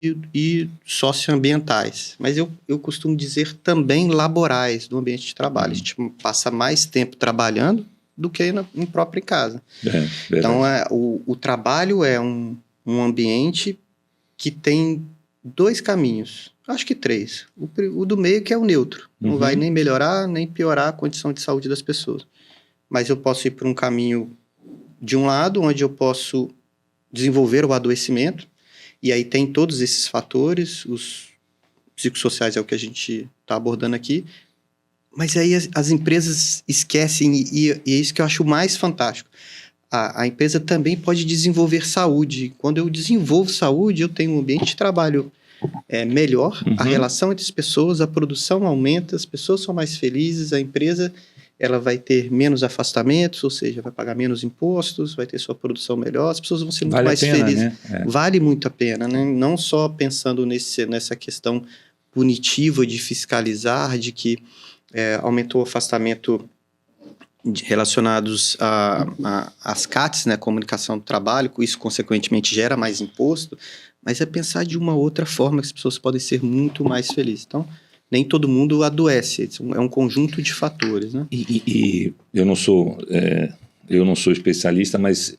e socioambientais. Mas eu costumo dizer também laborais no ambiente de trabalho. A gente passa mais tempo trabalhando do que em própria casa. Então, o trabalho é um ambiente que tem 2 caminhos. Acho que 3. O do meio, que é o neutro. Não vai nem melhorar, nem piorar a condição de saúde das pessoas. Mas eu posso ir por um caminho de um lado, onde eu posso desenvolver o adoecimento, e aí tem todos esses fatores, os psicossociais é o que a gente está abordando aqui, mas aí as empresas esquecem, e é isso que eu acho mais fantástico. A empresa também pode desenvolver saúde. Quando eu desenvolvo saúde, eu tenho um ambiente de trabalho melhor, a relação entre as pessoas, a produção aumenta, as pessoas são mais felizes, a empresa ela vai ter menos afastamentos, ou seja, vai pagar menos impostos, vai ter sua produção melhor, as pessoas vão ser muito mais felizes. Né? Vale muito a pena, né? Não só pensando nessa questão punitiva de fiscalizar, de que aumentou o afastamento relacionados às CATs, né, comunicação do trabalho, isso consequentemente gera mais imposto, mas é pensar de uma outra forma que as pessoas podem ser muito mais felizes. Então, nem todo mundo adoece, é um conjunto de fatores, né? E eu não sou especialista, mas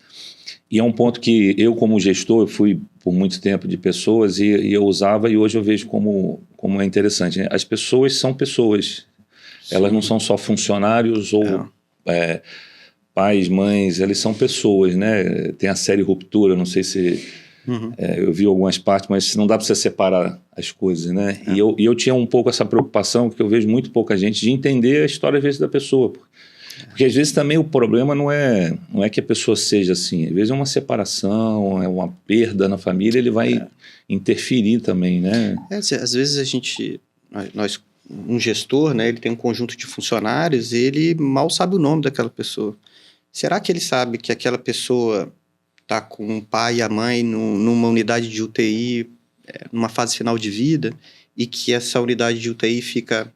é um ponto que eu, como gestor, fui por muito tempo de pessoas e eu usava, e hoje eu vejo como é interessante, né? As pessoas são pessoas. Sim. Elas não são só funcionários ou pais, mães, elas são pessoas, né? Tem a série Ruptura, não sei se... eu vi algumas partes, mas não dá para você separar as coisas, né? E eu tinha um pouco essa preocupação, porque eu vejo muito pouca gente, de entender a história, às vezes, da pessoa. Porque, às vezes, também o problema não é que a pessoa seja assim. Às vezes é uma separação, é uma perda na família, ele vai interferir também, né? Às vezes um gestor, né, ele tem um conjunto de funcionários e ele mal sabe o nome daquela pessoa. Será que ele sabe que aquela pessoa está com o pai e a mãe numa unidade de UTI, numa fase final de vida, e que essa unidade de UTI fica,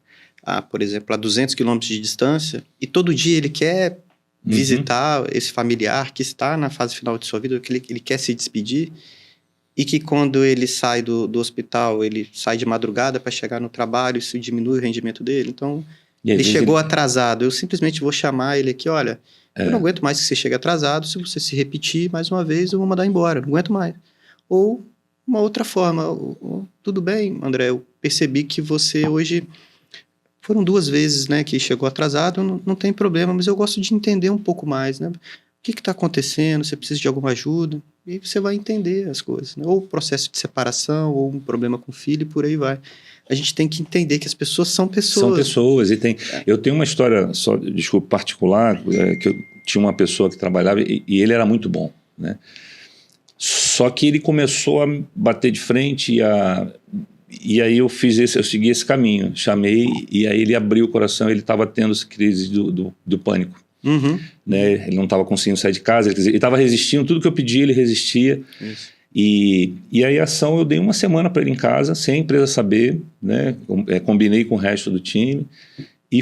por exemplo, a 200 quilômetros de distância, e todo dia ele quer visitar esse familiar que está na fase final de sua vida, que ele quer se despedir, e que quando ele sai do hospital, ele sai de madrugada para chegar no trabalho, isso diminui o rendimento dele. Então, ele chegou atrasado, eu simplesmente vou chamar ele aqui, olha... Eu não aguento mais que você chegue atrasado, se você se repetir mais uma vez, eu vou mandar embora, não aguento mais. Ou uma outra forma, tudo bem, André, eu percebi que você hoje, foram 2 vezes, né, que chegou atrasado, não tem problema, mas eu gosto de entender um pouco mais, né? O que está acontecendo, você precisa de alguma ajuda, e aí você vai entender as coisas, né? Ou processo de separação, ou um problema com o filho, e por aí vai. A gente tem que entender que as pessoas são pessoas. São pessoas. Eu tenho uma história, desculpa, particular, que eu tinha uma pessoa que trabalhava e ele era muito bom, né? Só que ele começou a bater de frente e aí eu segui esse caminho. Chamei e aí ele abriu o coração, ele estava tendo essa crise do pânico. Né? Ele não estava conseguindo sair de casa, ele estava resistindo, tudo que eu pedi ele resistia. Isso. E aí a ação eu dei 1 semana para ele em casa, sem a empresa saber, né? Combinei com o resto do time e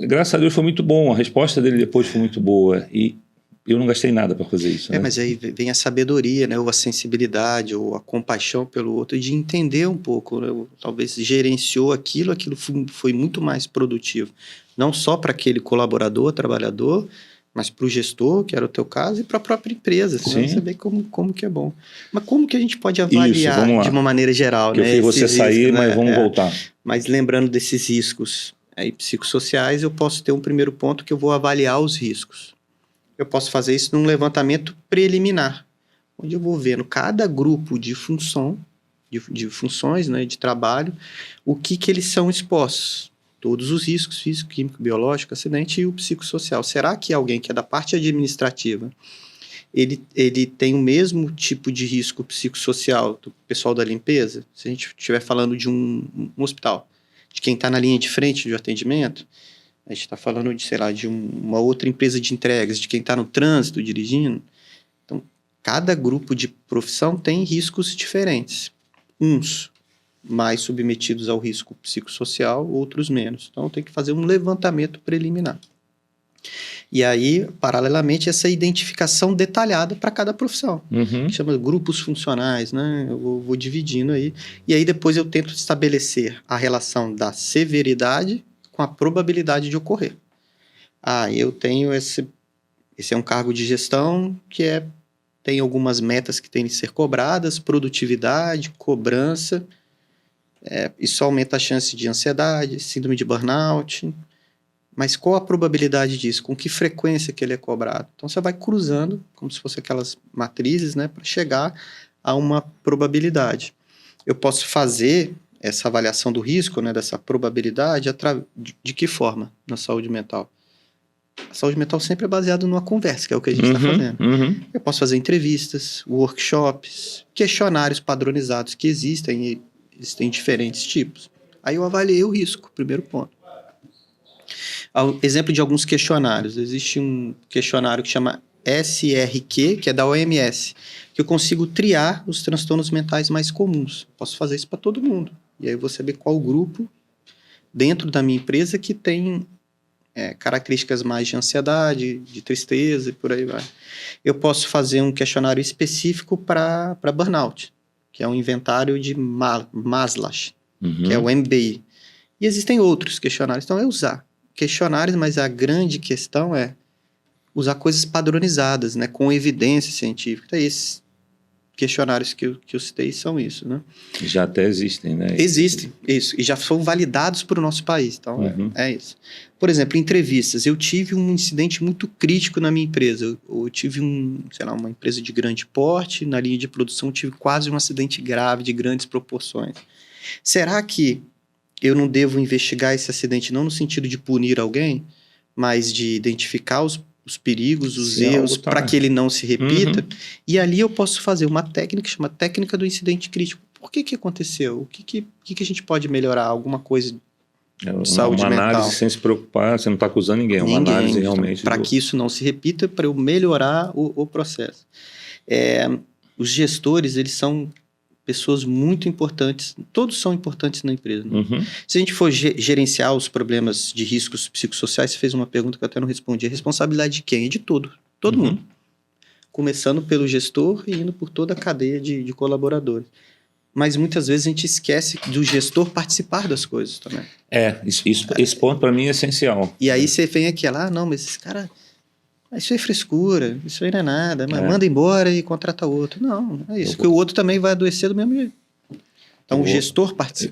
graças a Deus foi muito bom, a resposta dele depois foi muito boa e eu não gastei nada para fazer isso. Né? Mas aí vem a sabedoria, né? Ou a sensibilidade, ou a compaixão pelo outro, de entender um pouco, né? Talvez gerenciou aquilo foi muito mais produtivo, não só para aquele colaborador, trabalhador, mas para o gestor, que era o teu caso, e para a própria empresa. Você saber como que é bom. Mas como que a gente pode avaliar de uma maneira geral? Que eu fiz você sair, mas vamos voltar. Mas lembrando desses riscos aí, psicossociais, eu posso ter um primeiro ponto que eu vou avaliar os riscos. Eu posso fazer isso num levantamento preliminar, onde eu vou vendo cada grupo de funções, né, de trabalho, o que eles são expostos. Todos os riscos, físico, químico, biológico, acidente e o psicossocial. Será que alguém que é da parte administrativa, ele tem o mesmo tipo de risco psicossocial do pessoal da limpeza? Se a gente estiver falando de um hospital, de quem está na linha de frente de atendimento, a gente está falando de, sei lá, de uma outra empresa de entregas, de quem está no trânsito dirigindo. Então, cada grupo de profissão tem riscos diferentes. Uns mais submetidos ao risco psicossocial, outros menos. Então, tem que fazer um levantamento preliminar. E aí, paralelamente, essa identificação detalhada para cada profissão. Que chama grupos funcionais, né? Eu vou dividindo aí. E aí, depois eu tento estabelecer a relação da severidade com a probabilidade de ocorrer. Eu tenho esse é um cargo de gestão que tem algumas metas que têm de ser cobradas, produtividade, cobrança. Isso aumenta a chance de ansiedade, síndrome de burnout. Mas qual a probabilidade disso? Com que frequência que ele é cobrado? Então, você vai cruzando, como se fossem aquelas matrizes, né, para chegar a uma probabilidade. Eu posso fazer essa avaliação do risco, né, dessa probabilidade, de que forma na saúde mental? A saúde mental sempre é baseada numa conversa, que é o que a gente está fazendo. Eu posso fazer entrevistas, workshops, questionários padronizados que existem, e existem diferentes tipos. Aí eu avaliei o risco, primeiro ponto. Exemplo de alguns questionários. Existe um questionário que chama SRQ, que é da OMS, que eu consigo triar os transtornos mentais mais comuns. Posso fazer isso para todo mundo. E aí eu vou saber qual grupo dentro da minha empresa que tem características mais de ansiedade, de tristeza e por aí vai. Eu posso fazer um questionário específico para burnout, que é um inventário de Maslow, que é o MBI. E existem outros questionários. Então, é usar questionários, mas a grande questão é usar coisas padronizadas, né, com evidência científica. Então, esses questionários que eu citei são isso, né? Já até existem, né? Existem, isso. E já são validados para o nosso país. Então, é isso. Por exemplo, entrevistas. Eu tive um incidente muito crítico na minha empresa. Eu tive uma empresa de grande porte, na linha de produção tive quase um acidente grave de grandes proporções. Será que eu não devo investigar esse acidente não no sentido de punir alguém, mas de identificar os perigos, os erros, para que ele não se repita? E ali eu posso fazer uma técnica que chama técnica do incidente crítico. Por que aconteceu? O que a gente pode melhorar? Alguma coisa de saúde mental? Uma análise sem se preocupar, você não está acusando ninguém. Uma análise realmente... Para que isso não se repita, para eu melhorar o processo. Os gestores, eles são pessoas muito importantes, todos são importantes na empresa. Né? Se a gente for gerenciar os problemas de riscos psicossociais, você fez uma pergunta que eu até não respondi, a responsabilidade de quem? É de todo mundo. Começando pelo gestor e indo por toda a cadeia de colaboradores. Mas muitas vezes a gente esquece do gestor participar das coisas também. Esse ponto para mim é essencial. E aí você vem aqui lá, não, mas esse cara... Isso é frescura, isso aí não é nada, mas manda embora e contrata outro. Não, é isso, porque o outro também vai adoecer do mesmo jeito. Então o gestor participa.